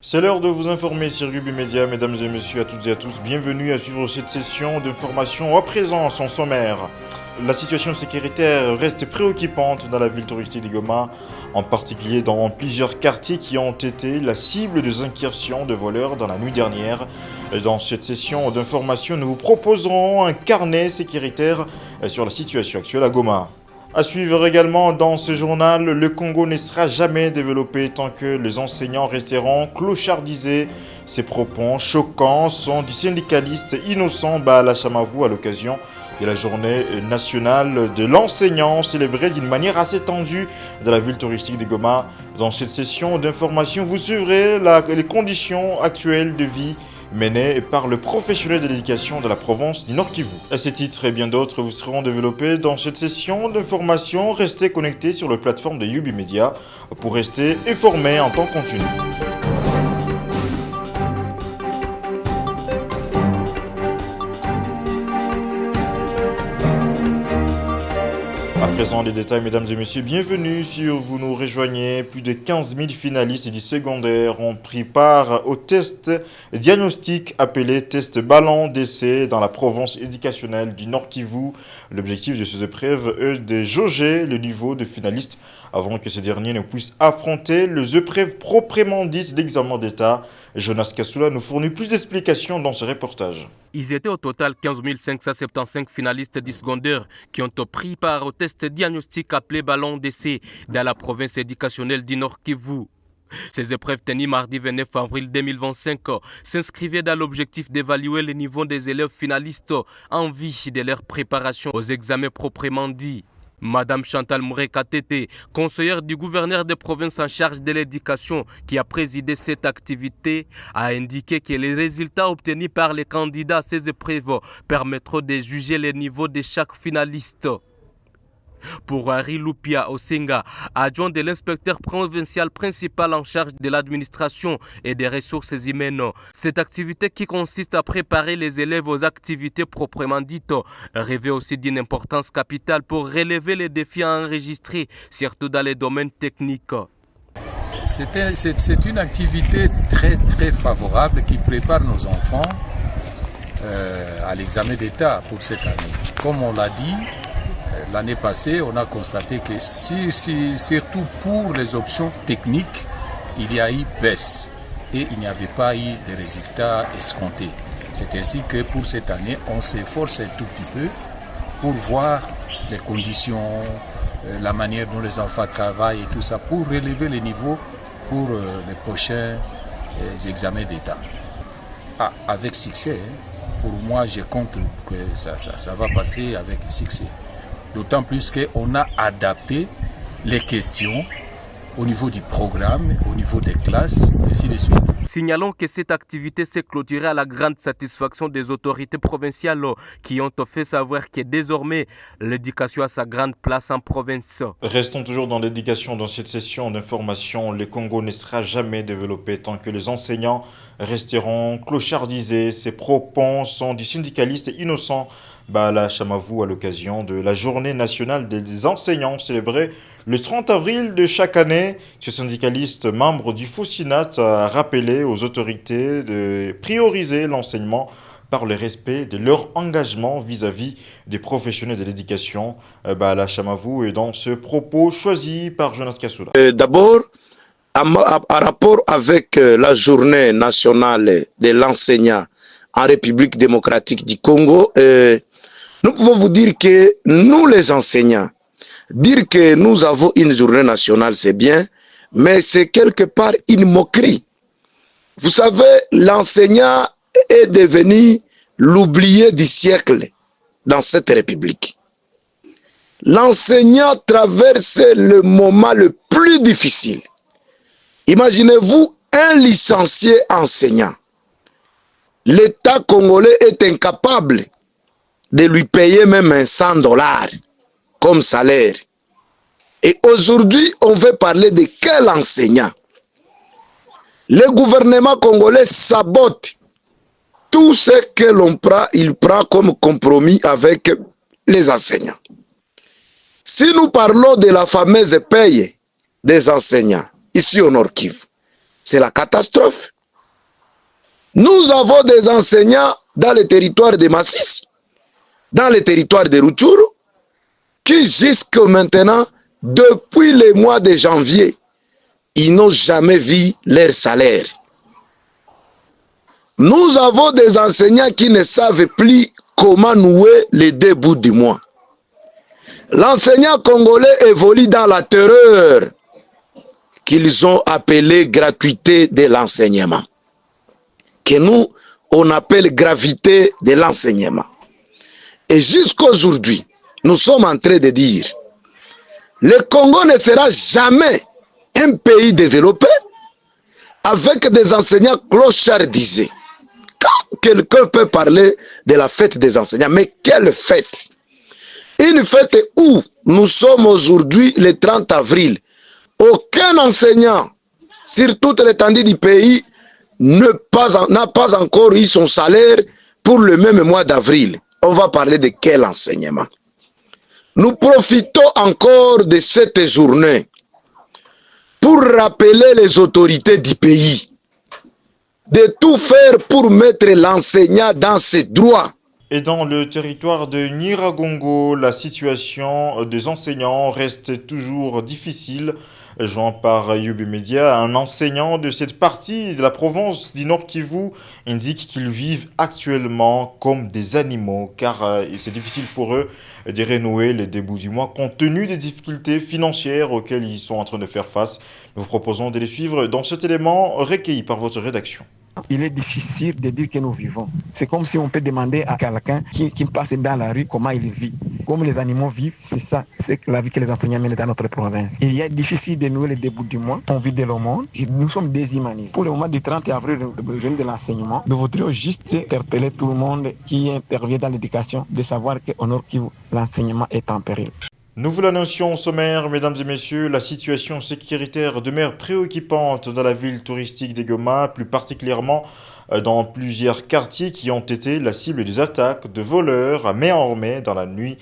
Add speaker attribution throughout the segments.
Speaker 1: C'est l'heure de vous informer sur Yubi Media, mesdames et messieurs, à toutes et à tous. Bienvenue à suivre cette session d'information à présent, son sommaire. La situation sécuritaire reste préoccupante dans la ville touristique de Goma, en particulier dans plusieurs quartiers qui ont été la cible des incursions de voleurs dans la nuit dernière. Dans cette session d'information, nous vous proposerons un carnet sécuritaire sur la situation actuelle à Goma. À suivre également dans ce journal, le Congo ne sera jamais développé tant que les enseignants resteront clochardisés. Ces propos choquants sont du syndicaliste Innocent Baala Chamavou à l'occasion de la journée nationale de l'enseignant célébrée d'une manière assez tendue dans la ville touristique de Goma. Dans cette session d'information, vous suivrez les conditions actuelles de vie mené par le professionnel de l'éducation de la province du Nord Kivu. Ces titres et bien d'autres vous seront développés dans cette session d'information. Restez connectés sur la plateforme de Yubi Media pour rester informés en temps continu. À présent, les détails, mesdames et messieurs, bienvenue sur Vous nous rejoignez. Plus de 15 000 finalistes du secondaire ont pris part au test diagnostic appelé test ballon d'essai dans la province éducationnelle du Nord Kivu. L'objectif de ces épreuves est de jauger le niveau de finalistes avant que ces derniers ne puissent affronter les épreuves proprement dites d'examen d'État. Jonas Kassoula nous fournit plus d'explications dans ce reportage.
Speaker 2: Ils étaient au total 15 575 finalistes du secondaire qui ont pris part au test diagnostic appelé ballon d'essai dans la province éducationnelle du Nord Kivu. Ces épreuves tenues mardi 29 avril 2025 s'inscrivaient dans l'objectif d'évaluer le niveau des élèves finalistes en vue de leur préparation aux examens proprement dits. Madame Chantal Mouré-Katete, conseillère du gouverneur de province en charge de l'éducation qui a présidé cette activité, a indiqué que les résultats obtenus par les candidats à ces épreuves permettront de juger le niveau de chaque finaliste. Pour Harry Lupia Osenga, adjoint de l'inspecteur provincial principal en charge de l'administration et des ressources humaines, cette activité qui consiste à préparer les élèves aux activités proprement dites revêt aussi d'une importance capitale pour relever les défis à enregistrer, surtout dans les domaines techniques.
Speaker 3: C'est une activité très favorable qui prépare nos enfants à l'examen d'État pour cette année. Comme on l'a dit, l'année passée, on a constaté que surtout pour les options techniques, il y a eu baisse et il n'y avait pas eu de résultats escomptés. C'est ainsi que pour cette année, on s'efforce un tout petit peu pour voir les conditions, la manière dont les enfants travaillent et tout ça, pour relever les niveaux pour les prochains examens d'État. Avec succès, pour moi, je compte que ça va passer avec succès. D'autant plus qu'on a adapté les questions au niveau du programme, au niveau des classes, et ainsi de suite.
Speaker 2: Signalons que cette activité s'est clôturée à la grande satisfaction des autorités provinciales qui ont fait savoir que désormais l'éducation a sa grande place en province.
Speaker 1: Restons toujours dans l'éducation dans cette session d'information. Le Congo ne sera jamais développé tant que les enseignants resteront clochardisés. Ces propos sont du syndicaliste Innocent Baala Chamavou à l'occasion de la journée nationale des enseignants célébrée le 30 avril de chaque année. Ce syndicaliste, membre du FOSINAT, a rappelé aux autorités de prioriser l'enseignement par le respect de leur engagement vis-à-vis des professionnels de l'éducation. Baala Chamavou est dans ce propos choisi par Jonas Kassoula.
Speaker 4: D'abord, en rapport avec la journée nationale de l'enseignant en République démocratique du Congo, nous pouvons vous dire que nous les enseignants, dire que nous avons une journée nationale, c'est bien, mais c'est quelque part une moquerie. Vous savez, l'enseignant est devenu l'oublié du siècle dans cette République. L'enseignant traverse le moment le plus difficile. Imaginez-vous un licencié enseignant. L'État congolais est incapable de lui payer même $100 comme salaire. Et aujourd'hui, on veut parler de quel enseignant? Le gouvernement congolais sabote tout ce que l'on prend, il prend comme compromis avec les enseignants. Si nous parlons de la fameuse paye des enseignants, ici au Nord Kivu, c'est la catastrophe. Nous avons des enseignants dans les territoires de Massis, dans les territoires de Rutshuru, qui jusqu'à maintenant, depuis le mois de janvier, ils n'ont jamais vu leur salaire. Nous avons des enseignants qui ne savent plus comment nouer les 2 bouts du mois. L'enseignant congolais évolue dans la terreur qu'ils ont appelée gratuité de l'enseignement, que nous, on appelle gravité de l'enseignement. Et jusqu'aujourd'hui, nous sommes en train de dire, le Congo ne sera jamais un pays développé avec des enseignants clochardisés. Quand quelqu'un peut parler de la fête des enseignants, mais quelle fête? Une fête où nous sommes aujourd'hui le 30 avril. Aucun enseignant, sur toute l'étendue du pays, n'a pas encore eu son salaire pour le même mois d'avril. On va parler de quel enseignement? Nous profitons encore de cette journée pour rappeler les autorités du pays de tout faire pour mettre l'enseignant dans ses droits.
Speaker 1: Et dans le territoire de Nyiragongo, la situation des enseignants reste toujours difficile. Joint par Yubi Media, un enseignant de cette partie de la province du Nord Kivu indique qu'ils vivent actuellement comme des animaux car c'est difficile pour eux de renouer les débuts du mois compte tenu des difficultés financières auxquelles ils sont en train de faire face. Nous vous proposons de les suivre dans cet élément recueilli par votre rédaction.
Speaker 5: Il est difficile de dire que nous vivons. C'est comme si on peut demander à quelqu'un qui passe dans la rue comment il vit. Comme les animaux vivent, c'est ça, c'est la vie que les enseignants mènent dans notre province. Il est difficile de nouer le début du mois. On vit de le monde. Nous sommes déshumanisés. Pour le moment du 30 avril, le journée de l'enseignement, nous voudrions juste interpeller tout le monde qui intervient dans l'éducation de savoir qu'au Nord Kivu, l'enseignement est en péril.
Speaker 1: Nous vous l'annoncions au sommaire, mesdames et messieurs, la situation sécuritaire demeure préoccupante dans la ville touristique de Goma, plus particulièrement dans plusieurs quartiers qui ont été la cible des attaques de voleurs à main armée dans la nuit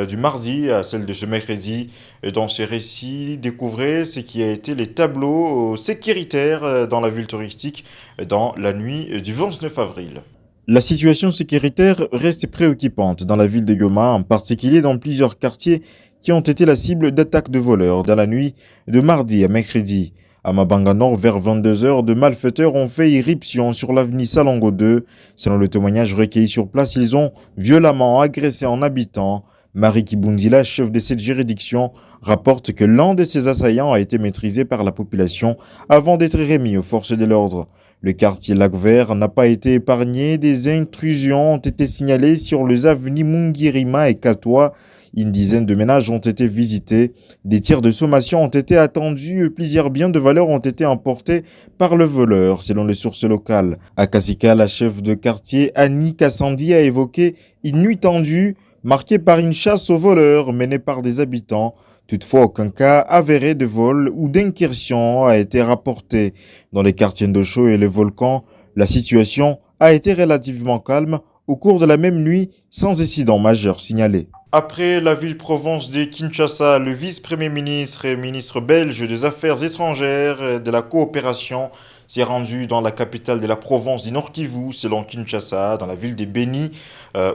Speaker 1: du mardi à celle de ce mercredi. Dans ces récits, découvrez ce qui a été les tableaux sécuritaires dans la ville touristique dans la nuit du 29 avril. La situation sécuritaire reste préoccupante dans la ville de Goma, en particulier dans plusieurs quartiers qui ont été la cible d'attaques de voleurs dans la nuit de mardi à mercredi. À Mabanga Nord, vers 22h, de malfaiteurs ont fait irruption sur l'avenue Salongo 2. Selon le témoignage recueilli sur place, ils ont violemment agressé un habitant. Marie Kibundila, chef de cette juridiction, rapporte que l'un de ces assaillants a été maîtrisé par la population avant d'être remis aux forces de l'ordre. Le quartier Lac-Vert n'a pas été épargné. Des intrusions ont été signalées sur les avenues Mungirima et Katoa. Une dizaine de ménages ont été visités. Des tirs de sommation ont été attendus. Plusieurs biens de valeur ont été emportés par le voleur, selon les sources locales. À Kasika, la chef de quartier Annie Kassandi a évoqué une nuit tendue marquée par une chasse aux voleurs menée par des habitants. Toutefois, aucun cas avéré de vol ou d'incursion a été rapporté. Dans les quartiers d'Ocho et les volcans, la situation a été relativement calme au cours de la même nuit, sans incident majeur signalé. Après la ville-province de Kinshasa, le vice-premier ministre et ministre belge des Affaires étrangères et de la coopération s'est rendu dans la capitale de la province du Nord Kivu, selon Kinshasa, dans la ville de Beni.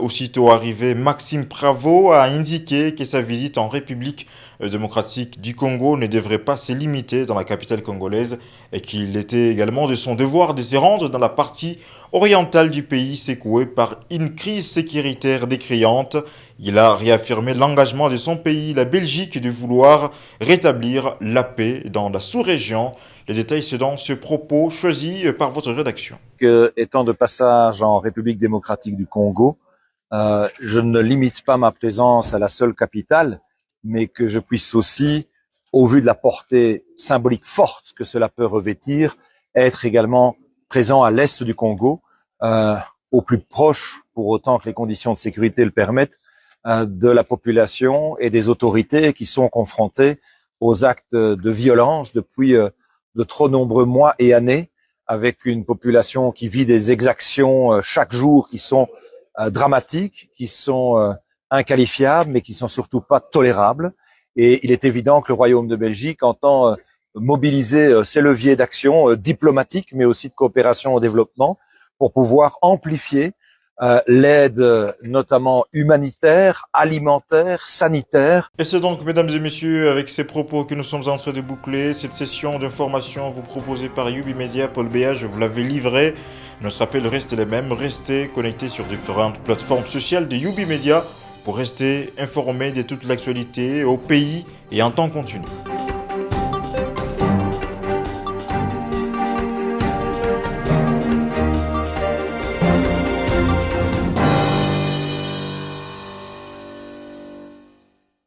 Speaker 1: Aussitôt arrivé, Maxime Pravo a indiqué que sa visite en République démocratique du Congo ne devrait pas se limiter dans la capitale congolaise et qu'il était également de son devoir de se rendre dans la partie orientale du pays secouée par une crise sécuritaire décriante. Il a réaffirmé l'engagement de son pays, la Belgique, de vouloir rétablir la paix dans la sous-région. Les détails, c'est dans ce propos choisi par votre rédaction.
Speaker 6: Étant de passage en République démocratique du Congo, je ne limite pas ma présence à la seule capitale, mais que je puisse aussi, au vu de la portée symbolique forte que cela peut revêtir, être également présent à l'est du Congo, au plus proche, pour autant que les conditions de sécurité le permettent, de la population et des autorités qui sont confrontées aux actes de violence depuis de trop nombreux mois et années, avec une population qui vit des exactions chaque jour qui sont dramatiques, qui sont inqualifiables, mais qui sont surtout pas tolérables. Et il est évident que le Royaume de Belgique entend mobiliser ces leviers d'action diplomatique, mais aussi de coopération au développement, pour pouvoir amplifier l'aide notamment humanitaire, alimentaire, sanitaire.
Speaker 1: Et c'est donc, mesdames et messieurs, avec ces propos que nous sommes en train de boucler cette session d'information vous proposée par Yubi Media. Paul Béa, je vous l'avais livré. Nos rappels restent les mêmes. Restez connectés sur différentes plateformes sociales de Yubi Media pour rester informés de toute l'actualité au pays et en temps continu.